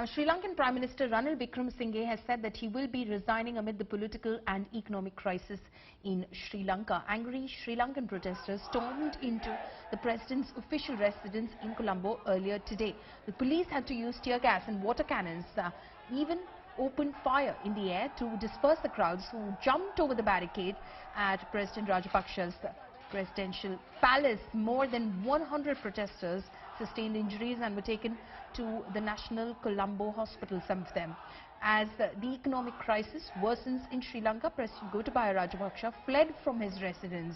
Now, Sri Lankan Prime Minister Ranil Wickremesinghe has said that he will be resigning amid the political and economic crisis in Sri Lanka. Angry Sri Lankan protesters stormed into the president's official residence in Colombo earlier today. The police had to use tear gas and water cannons, even opened fire in the air to disperse the crowds who jumped over the barricade at President Rajapaksa's presidential palace. More than 100 protesters sustained injuries and were taken to the National Colombo Hospital, some of them. As the economic crisis worsens in Sri Lanka, President Gotabaya Rajapaksa fled from his residence.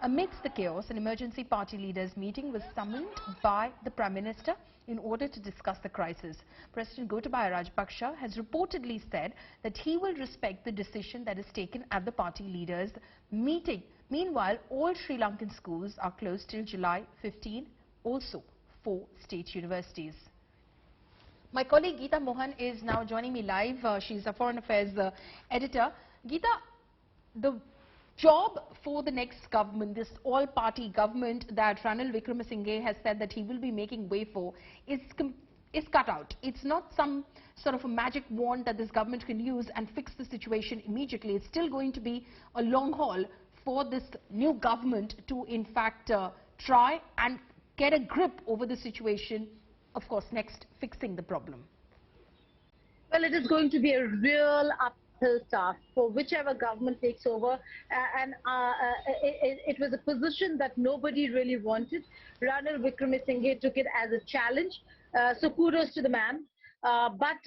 Amidst the chaos, an emergency party leaders meeting was summoned by the Prime Minister in order to discuss the crisis. President Gotabaya Rajapaksa has reportedly said that he will respect the decision that is taken at the party leaders' meeting. Meanwhile, all Sri Lankan schools are closed till July 15, also 4 state universities. My colleague Geeta Mohan is now joining me live. She's a foreign affairs editor. Geeta, the job for the next government, this all-party government that Ranil Wickremesinghe has said that he will be making way for, is cut out. It's not some sort of a magic wand that this government can use and fix the situation immediately. It's still going to be a long haul for this new government to, in fact, try and get a grip over the situation. Of course, next, fixing the problem. Well, it is going to be a real uphill task for whichever government takes over, it was a position that nobody really wanted. Ranil Wickremesinghe took it as a challenge, so kudos to the man. But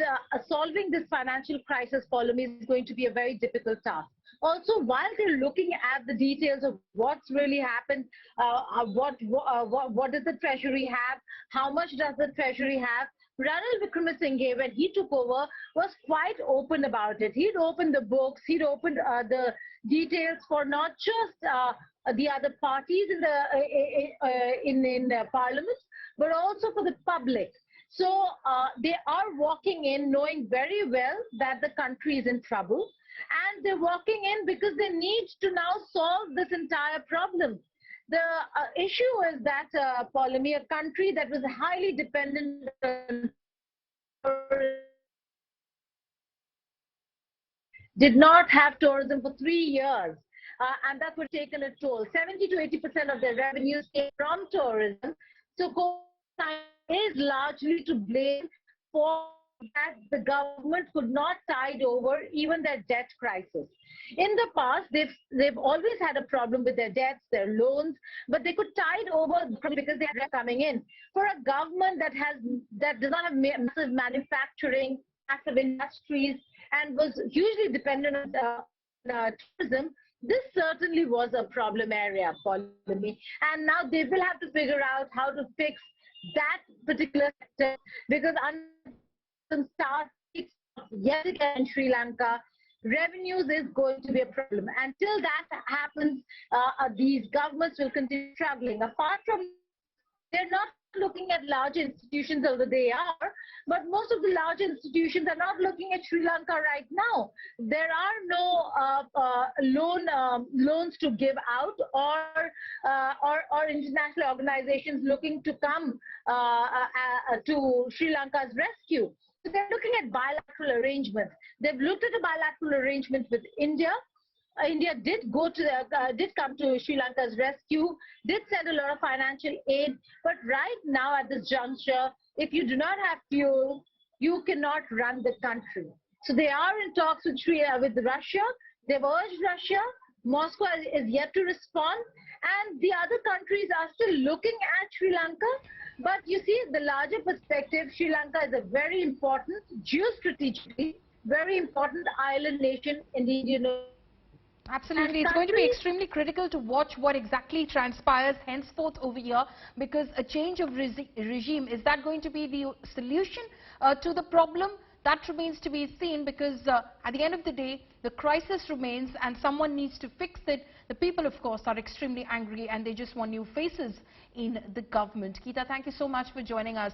solving this financial crisis, follow me, is going to be a very difficult task. Also, while they're looking at the details of what's really happened, what does the Treasury have, how much does the Treasury have, Ranil Wickremesinghe, when he took over, was quite open about it. He'd opened the books, he'd opened the details for not just the other parties in the parliament, but also for the public. So they are walking in knowing very well that the country is in trouble, and they're walking in because they need to now solve this entire problem. The issue is that, Polemy, a country that was highly dependent on did not have tourism for 3 years, and that would have taken a toll. 70 to 80% of their revenues came from tourism. So COVID is largely to blame for that the government could not tide over even their debt crisis. In the past, they've always had a problem with their debts, their loans, but they could tide over because they had coming in. For a government that does not have massive manufacturing, massive industries, and was hugely dependent on tourism, this certainly was a problem area for me. And now they will have to figure out how to fix that particular sector, because start yet again in Sri Lanka, revenues is going to be a problem. Until that happens, these governments will continue struggling. Apart from, they're not looking at large institutions, although they are, but most of the large institutions are not looking at Sri Lanka right now. There are no loans to give out, or international organizations looking to come to Sri Lanka's rescue. So they're looking at bilateral arrangements. They've looked at a bilateral arrangement with India. India did come to Sri Lanka's rescue, did send a lot of financial aid, but right now at this juncture, if you do not have fuel, you cannot run the country. So they are in talks with Russia. They've urged Russia. Moscow is yet to respond, and the other countries are still looking at Sri Lanka. But you see, the larger perspective, Sri Lanka is a very important, geostrategically, very important island nation in the Indian Ocean. Absolutely. It's going to be extremely critical to watch what exactly transpires henceforth over here, because a change of regime, is that going to be the solution to the problem? That remains to be seen, because at the end of the day, the crisis remains and someone needs to fix it. The people, of course, are extremely angry and they just want new faces in the government. Geeta, thank you so much for joining us.